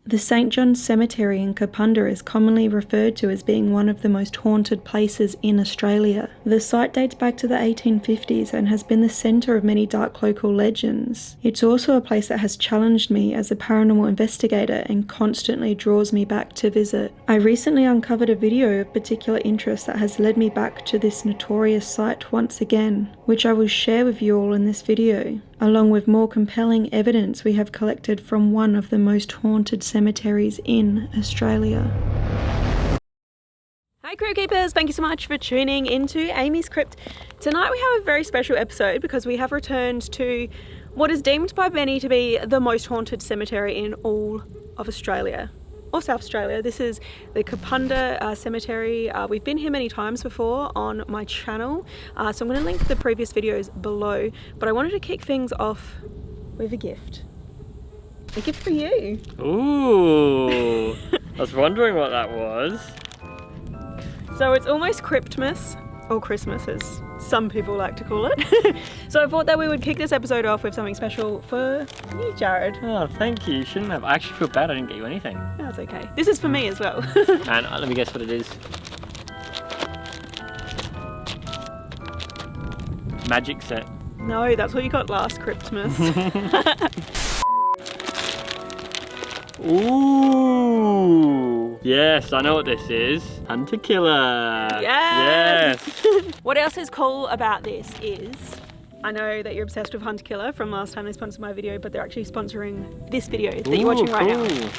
The St. John's Cemetery in Kapunda is commonly referred to as being one of the most haunted places in Australia. The site dates back to the 1850s and has been the centre of many dark local legends. It's also a place that has challenged me as a paranormal investigator and constantly draws me back to visit. I recently uncovered a video of particular interest that has led me back to this notorious site once again, which I will share with you all in this video, along with more compelling evidence we have collected from one of the most haunted cemeteries in Australia. Hi Crypt Keepers, thank you so much for tuning into AmysCrypt. Tonight we have a very special episode because we have returned to what is deemed by many to be the most haunted cemetery in all of Australia. Or South Australia. This is the Kapunda Cemetery. We've been here many times before on my channel, so I'm going to link the previous videos below, but I wanted to kick things off with a gift. A gift for you. Ooh, I was wondering what that was. So it's almost Cryptmas, or Christmas as some people like to call it. So I thought that we would kick this episode off with something special for you, Jared. Oh, thank you. You shouldn't have. I actually feel bad I didn't get you anything. That's okay. This is for me as well. And let me guess what it is. Magic set. No, that's what you got last Cryptmas. Ooh. Yes, I know what this is. Hunter Killer. Yes. Yes. What else is cool about this is, I know that you're obsessed with Hunter Killer from last time they sponsored my video, but they're actually sponsoring this video that you're watching right now.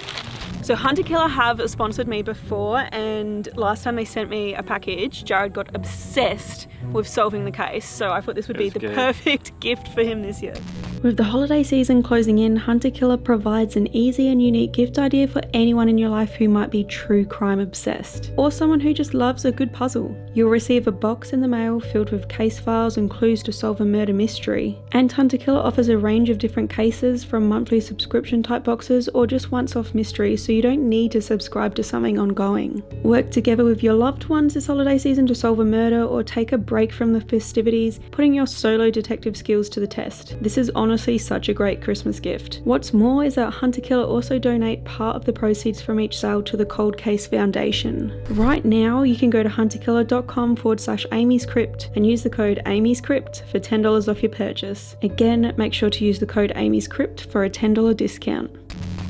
So Hunter Killer have sponsored me before, and last time they sent me a package, Jared got obsessed with solving the case, so I thought this would be the perfect gift for him this year. With the holiday season closing in, Hunter Killer provides an easy and unique gift idea for anyone in your life who might be true crime obsessed, or someone who just loves a good puzzle. You'll receive a box in the mail filled with case files and clues to solve a murder mystery, and Hunter Killer offers a range of different cases, from monthly subscription type boxes or just once-off mysteries, so you don't need to subscribe to something ongoing. Work together with your loved ones this holiday season to solve a murder, or take a break from the festivities, putting your solo detective skills to the test. This is honestly such a great Christmas gift. What's more is that Hunter Killer also donate part of the proceeds from each sale to the Cold Case Foundation. Right now you can go to hunterkiller.com/AmysCrypt and use the code AmysCrypt for $10 off your purchase. Again, make sure to use the code AmysCrypt for a $10 discount.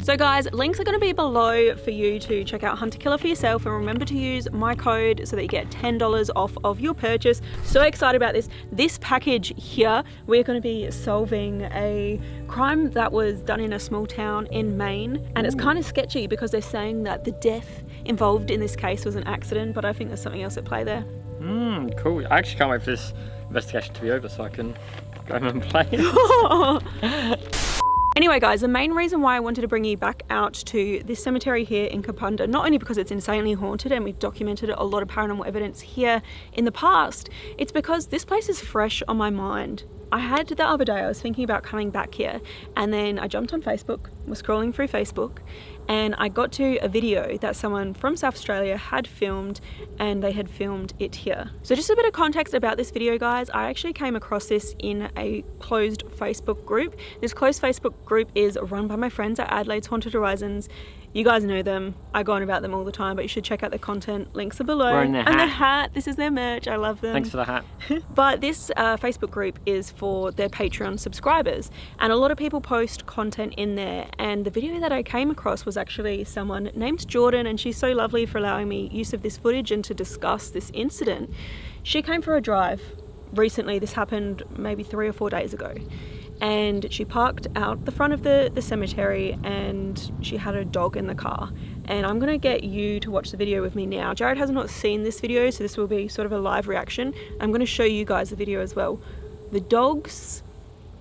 So guys, links are going to be below for you to check out Hunter Killer for yourself, and remember to use my code so that you get $10 off of your purchase. So excited about this. This package here, we're going to be solving a crime that was done in a small town in Maine, and it's kind of sketchy because they're saying that the death involved in this case was an accident, but I think there's something else at play there. Cool. I actually can't wait for this investigation to be over so I can go home and play. Anyway guys, the main reason why I wanted to bring you back out to this cemetery here in Kapunda, not only because it's insanely haunted and we've documented a lot of paranormal evidence here in the past, it's because this place is fresh on my mind. I had the other day, I was thinking about coming back here, and then I jumped on Facebook, was scrolling through Facebook, and I got to a video that someone from South Australia had filmed, and they had filmed it here. So just a bit of context about this video guys, I actually came across this in a closed Facebook group. This closed Facebook group is run by my friends at Adelaide's Haunted Horizons. You guys know them, I go on about them all the time, but you should check out their content, links are below. Wearing their hat. And the hat, this is their merch, I love them. Thanks for the hat. But this Facebook group is for their Patreon subscribers, and a lot of people post content in there, and the video that I came across was actually someone named Jordan, and she's so lovely for allowing me use of this footage and to discuss this incident. She came for a drive recently, this happened maybe 3 or 4 days ago, and she parked out the front of the cemetery, and she had a dog in the car. And I'm gonna get you to watch the video with me now. Jared has not seen this video, so this will be sort of a live reaction. I'm gonna show you guys the video as well. The dog's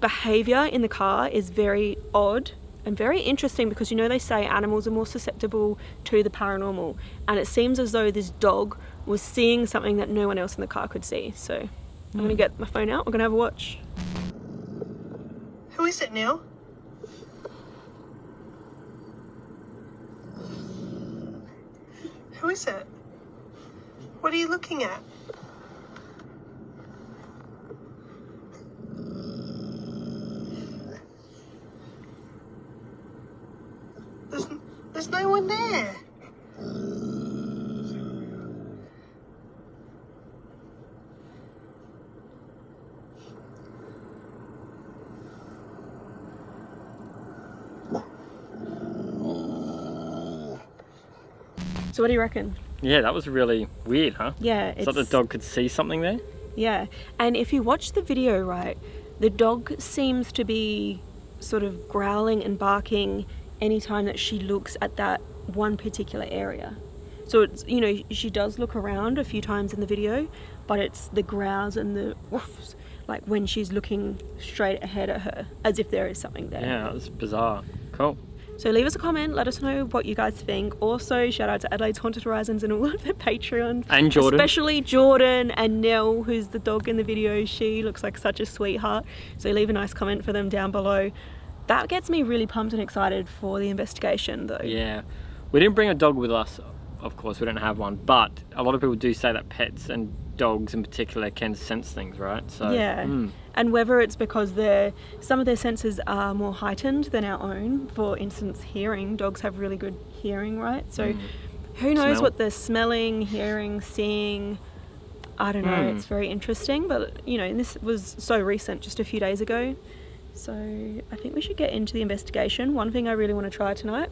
behavior in the car is very odd and very interesting, because you know they say animals are more susceptible to the paranormal, and it seems as though this dog was seeing something that no one else in the car could see. So I'm gonna get my phone out, we're gonna have a watch. Who is it, Neil? Who is it? What are you looking at? There's There's no one there. So what do you reckon? Yeah, that was really weird, huh? Yeah, It's like the dog could see something there? Yeah, and if you watch the video, right, the dog seems to be sort of growling and barking anytime that she looks at that one particular area. So it's, you know, she does look around a few times in the video, but it's the growls and the woofs, like when she's looking straight ahead at her, as if there is something there. Yeah, that was bizarre. Cool. So leave us a comment, let us know what you guys think. Also, shout out to Adelaide's Haunted Horizons and all of their Patreons. And Jordan. Especially Jordan and Nell, who's the dog in the video. She looks like such a sweetheart. So leave a nice comment for them down below. That gets me really pumped and excited for the investigation though. Yeah. We didn't bring a dog with us, of course, we don't have one. But a lot of people do say that pets and dogs in particular can sense things, right? So yeah. And whether it's because some of their senses are more heightened than our own. For instance, hearing. Dogs have really good hearing, right? So who knows what they're smelling, hearing, seeing. I don't know. It's very interesting. But, you know, and this was so recent, just a few days ago. So I think we should get into the investigation. One thing I really want to try tonight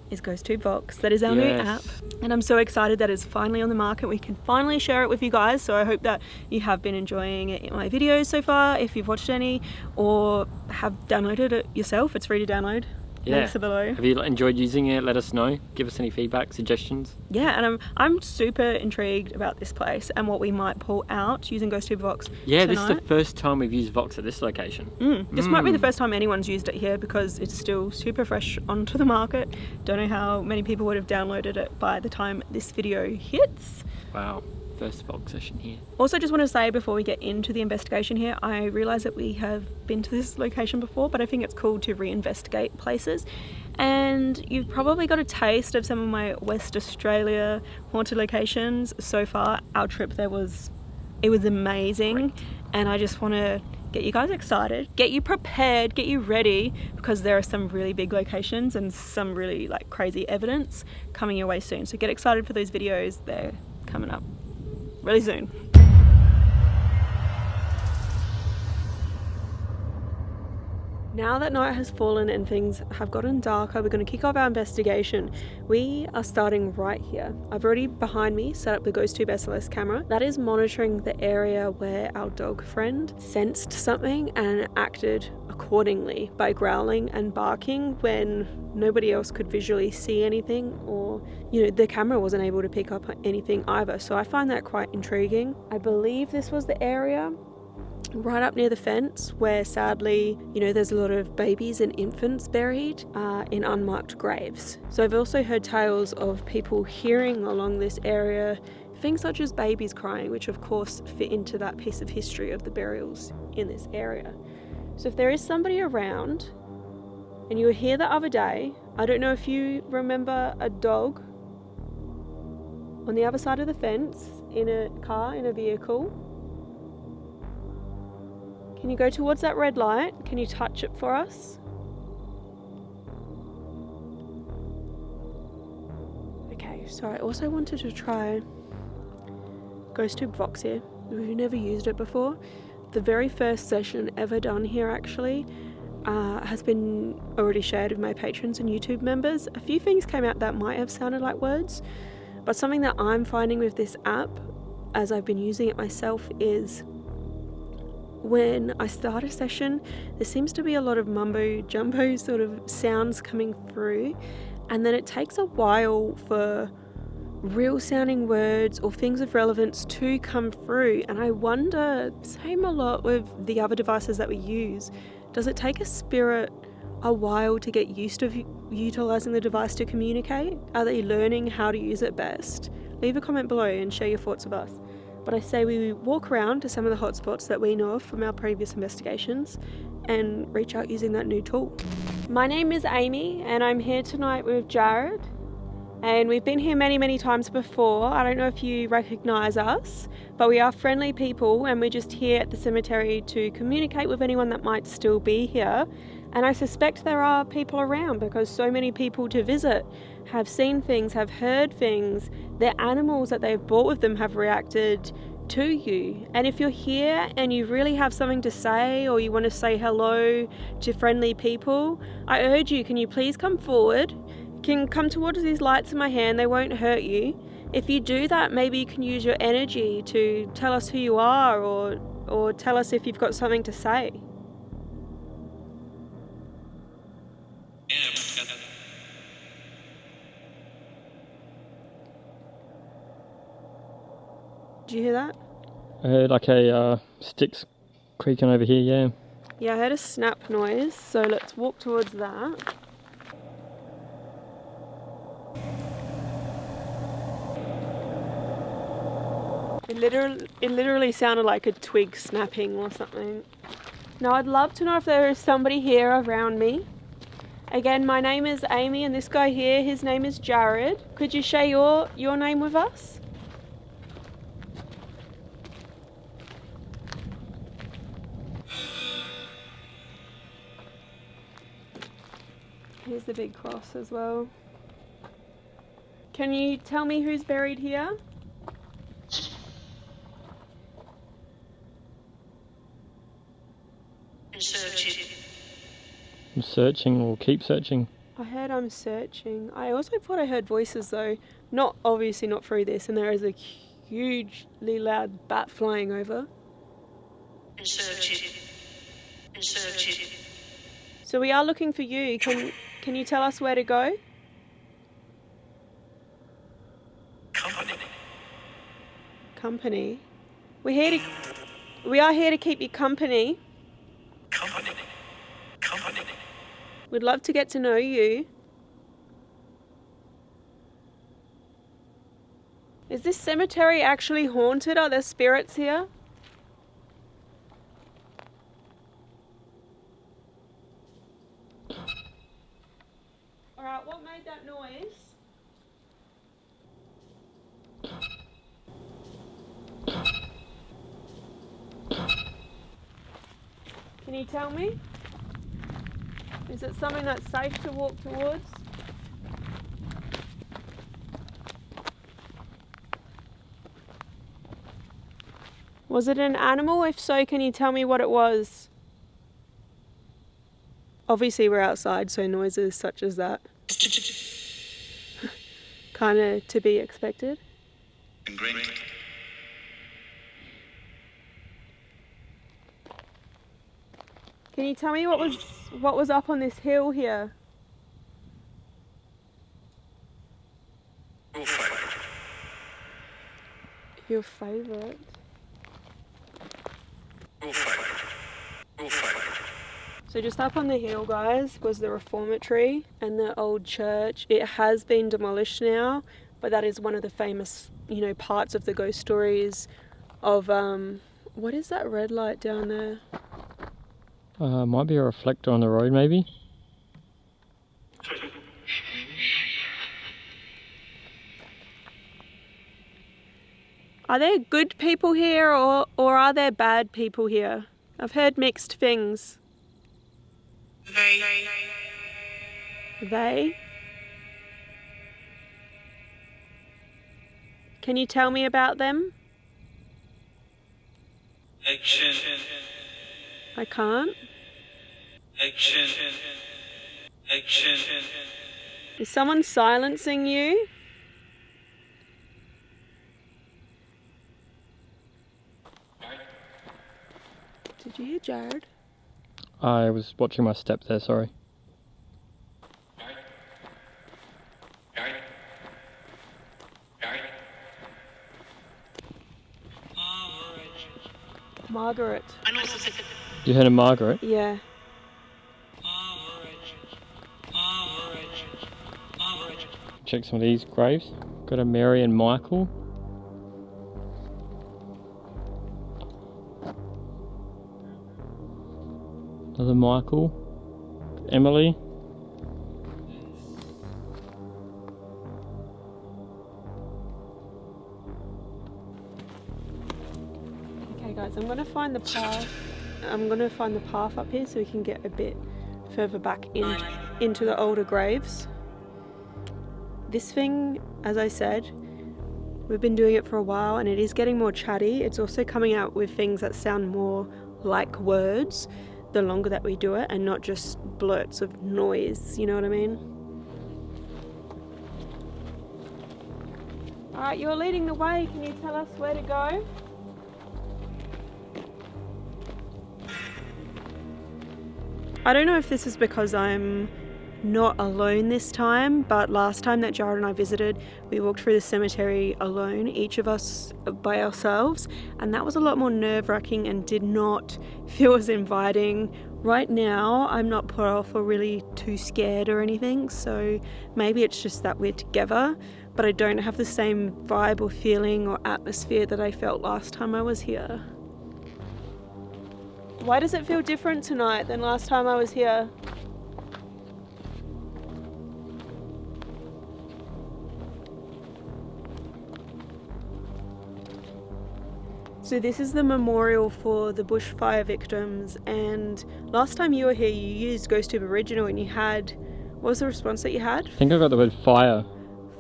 is GhostTube VOX. That is our new app, and I'm so excited that it's finally on the market. We can finally share it with you guys, so I hope that you have been enjoying it in my videos so far, if you've watched any or have downloaded it yourself. It's free to download. Links are below. Have you enjoyed using it? Let us know. Give us any feedback, suggestions. Yeah, and I'm super intrigued about this place and what we might pull out using GhostTube VOX tonight. This is the first time we've used VOX at this location. This might be the first time anyone's used it here because it's still super fresh onto the market. Don't know how many people would have downloaded it by the time this video hits. Wow. First VOX session here. Also, just want to say before we get into the investigation here, I realise that we have been to this location before, but I think it's cool to reinvestigate places. And you've probably got a taste of some of my West Australia haunted locations so far. Our trip there was amazing. Great. And I just want to get you guys excited, get you prepared, get you ready, because there are some really big locations and some really like crazy evidence coming your way soon. So get excited for those videos. They're coming up really soon. Now that night has fallen and things have gotten darker, we're going to kick off our investigation. We are starting right here. I've already behind me set up the GhostTube SLS camera. That is monitoring the area where our dog friend sensed something and acted accordingly by growling and barking when nobody else could visually see anything, or, you know, the camera wasn't able to pick up anything either. So I find that quite intriguing. I believe this was the area right up near the fence where sadly, you know, there's a lot of babies and infants buried in unmarked graves. So I've also heard tales of people hearing along this area things such as babies crying, which of course fit into that piece of history of the burials in this area. So if there is somebody around and you were here the other day, I don't know if you remember a dog on the other side of the fence in a car, in a vehicle. Can you go towards that red light? Can you touch it for us? Okay, so I also wanted to try GhostTube VOX here. We've never used it before. The very first session ever done here actually has been already shared with my patrons and YouTube members. A few things came out that might have sounded like words, but something that I'm finding with this app as I've been using it myself is when I start a session, there seems to be a lot of mumbo jumbo sort of sounds coming through, and then it takes a while for real sounding words or things of relevance to come through. And I wonder, same a lot with the other devices that we use, does it take a spirit a while to get used to utilizing the device to communicate? Are they learning how to use it best? Leave a comment below and share your thoughts with us. But I say we walk around to some of the hotspots that we know of from our previous investigations and reach out using that new tool. My name is Amy and I'm here tonight with Jared, and we've been here many times before. I don't know if you recognize us, but we are friendly people and we're just here at the cemetery to communicate with anyone that might still be here. And I suspect there are people around because so many people to visit have seen things, have heard things. Their animals that they've brought with them have reacted to you. And if you're here and you really have something to say, or you want to say hello to friendly people, I urge you, can you please come forward? You can come towards these lights in my hand, they won't hurt you. If you do that, maybe you can use your energy to tell us who you are, or tell us if you've got something to say. Did you hear that? I heard like a sticks creaking over here, yeah. Yeah, I heard a snap noise, so let's walk towards that. It literally sounded like a twig snapping or something. Now I'd love to know if there is somebody here around me. Again, my name is Amy and this guy here, his name is Jared. Could you share your name with us? Here's the big cross as well. Can you tell me who's buried here? I'm searching, or keep searching. I heard I'm searching. I also thought I heard voices though. Obviously not through this, and there is a hugely loud bat flying over. So we are looking for you. Can you tell us where to go? Company. We are here to keep you company. We'd love to get to know you. Is this cemetery actually haunted? Are there spirits here? Alright, what made that noise? Can you tell me? Is it something that's safe to walk towards? Was it an animal? If so, can you tell me what it was? Obviously we're outside, so noises such as that kind of to be expected. Can you tell me what was up on this hill here? Your favourite? So just up on the hill, guys, was the reformatory and the old church. It has been demolished now, but that is one of the famous, parts of the ghost stories of, what is that red light down there? Might be a reflector on the road, maybe. Are there good people here or are there bad people here? I've heard mixed things. They? Can you tell me about them? Action. I can't. Action. Action. Is someone silencing you? Did you hear Jared? I was watching my step there, sorry. Margaret. You heard of Margaret? Yeah. Check some of these graves. Got a Mary and Michael. Another Michael. Emily. guys, I'm gonna find the path. I'm gonna find the path up here so we can get a bit further back into the older graves. This thing, as I said, we've been doing it for a while and it is getting more chatty. It's also coming out with things that sound more like words the longer that we do it, and not just blurts of noise, you know what I mean? Alright, you're leading the way. Can you tell us where to go? I don't know if this is because I'm not alone this time, but last time that Jared and I visited, we walked through the cemetery alone, each of us by ourselves, and that was a lot more nerve-wracking and did not feel as inviting. Right now, I'm not put off or really too scared or anything, so maybe it's just that we're together, but I don't have the same vibe or feeling or atmosphere that I felt last time I was here. Why does it feel different tonight than last time I was here? So this is the memorial for the bushfire victims, and last time you were here you used GhostTube Original and you had, what was the response that you had? I think I got the word fire.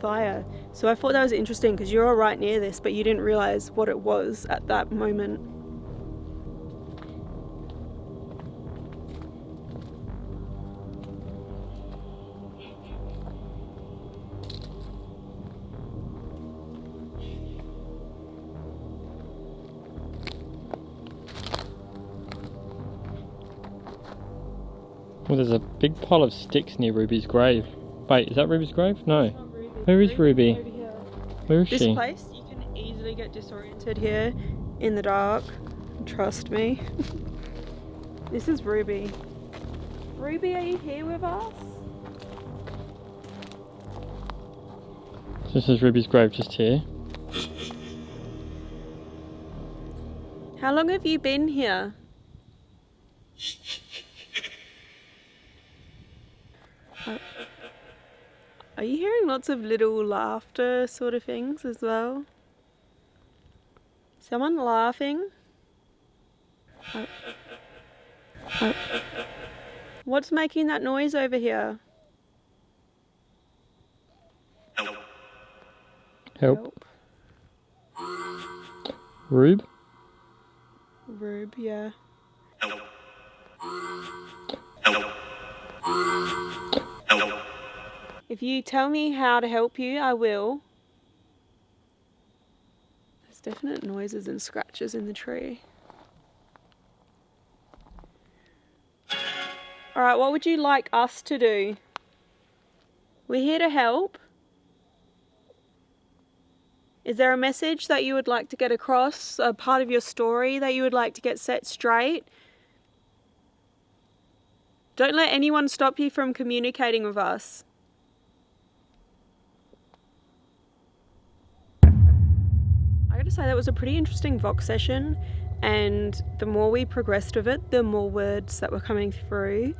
Fire. So I thought that was interesting because you're right near this, but you didn't realise what it was at that moment. Well, there's a big pile of sticks near Ruby's grave. Wait, is that Ruby's grave? No. Where is Ruby? Where is This she? place, you can easily get disoriented here in the dark. Trust me. This is Ruby. Ruby, are you here with us? This is Ruby's grave just here. How long have you been here? Are you hearing lots of little laughter sort of things as well? Someone laughing? What's making that noise over here? Help. Rube? Rube, yeah. If you tell me how to help you, I will. There's definite noises and scratches in the tree. Alright, what would you like us to do? We're here to help. Is there a message that you would like to get across? A part of your story that you would like to get set straight? Don't let anyone stop you from communicating with us. I gotta say, that was a pretty interesting Vox session, and the more we progressed with it, the more words that were coming through.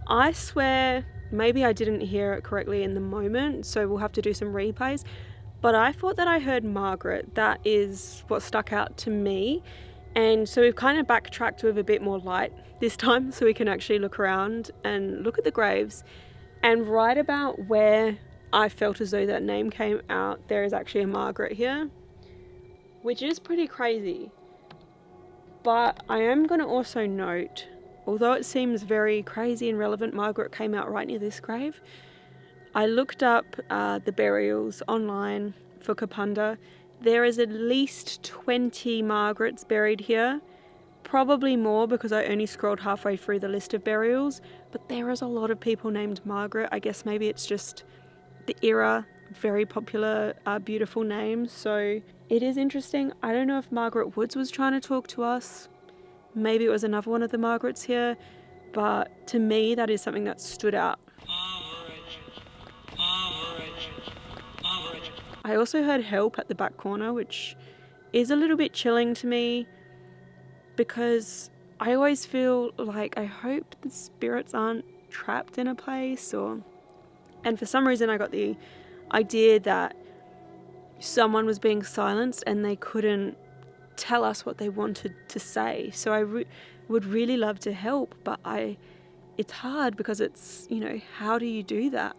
I swear, maybe I didn't hear it correctly in the moment, so we'll have to do some replays, but I thought that I heard Margaret. That is what stuck out to me, and so we've kind of backtracked with a bit more light this time so we can actually look around and look at the graves. And right about where I felt as though that name came out, there is actually a Margaret here, which is pretty crazy. But I am going to also note, although it seems very crazy and relevant, Margaret came out right near this grave. I looked up the burials online for Kapunda. There is at least 20 Margarets buried here. Probably more because I only scrolled halfway through the list of burials. But there is a lot of people named Margaret. I guess maybe it's just the era. Very popular, beautiful name. So it is interesting. I don't know if Margaret Woods was trying to talk to us. Maybe it was another one of the Margarets here. But to me, that is something that stood out. I also heard help at the back corner, which is a little bit chilling to me because I always feel like I hope the spirits aren't trapped in a place, and for some reason I got the idea that someone was being silenced and they couldn't tell us what they wanted to say. So I would really love to help, but it's hard because it's, you know, how do you do that?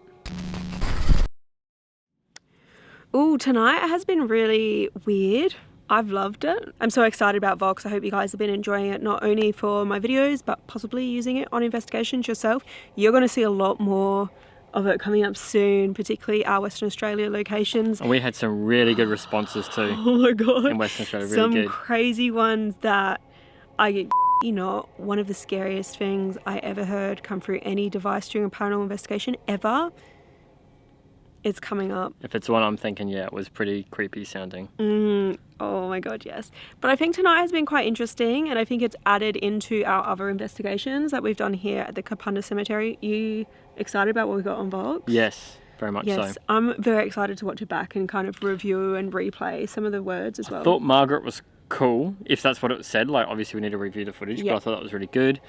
Oh, tonight has been really weird. I've loved it. I'm so excited about Vox. I hope you guys have been enjoying it, not only for my videos, but possibly using it on investigations yourself. You're going to see a lot more of it coming up soon, particularly our Western Australia locations. And we had some really good responses too. Oh my God. In Western Australia, really some good. Crazy ones that one of the scariest things I ever heard come through any device during a paranormal investigation ever. It's coming up. If it's one I'm thinking, yeah, it was pretty creepy sounding. Oh my God, yes. But I think tonight has been quite interesting, and I think it's added into our other investigations that we've done here at the Kapunda Cemetery. You excited about what we got on Vox? Yes, very much so. Yes, I'm very excited to watch it back and kind of review and replay some of the words as well. I thought Margaret was cool, if that's what it said. Like, obviously we need to review the footage, but I thought that was really good.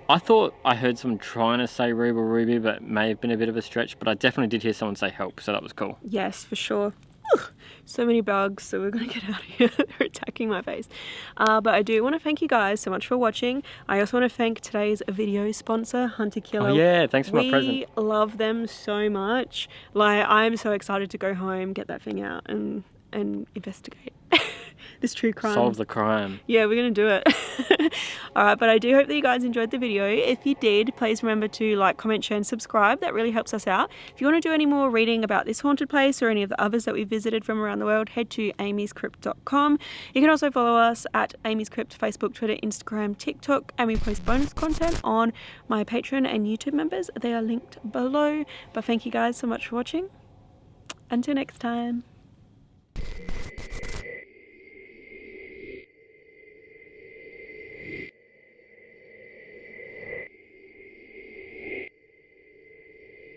I thought I heard someone trying to say Rube or Ruby, but it may have been a bit of a stretch, but I definitely did hear someone say help, so that was cool. Yes, for sure. Ugh, so many bugs, so we're going to get out of here. They're attacking my face. But I do want to thank you guys so much for watching. I also want to thank today's video sponsor, Hunter Killer. Oh yeah, thanks for my present. We love them so much. Like, I'm so excited to go home, get that thing out, and investigate this true crime. Solve the crime. Yeah, we're gonna do it. Alright, but I do hope that you guys enjoyed the video. If you did, please remember to like, comment, share and subscribe. That really helps us out. If you want to do any more reading about this haunted place or any of the others that we visited from around the world, head to AmysCrypt.com. You can also follow us at AmysCrypt, Facebook, Twitter, Instagram, TikTok, and we post bonus content on my Patreon and YouTube members. They are linked below. But thank you guys so much for watching. Until next time.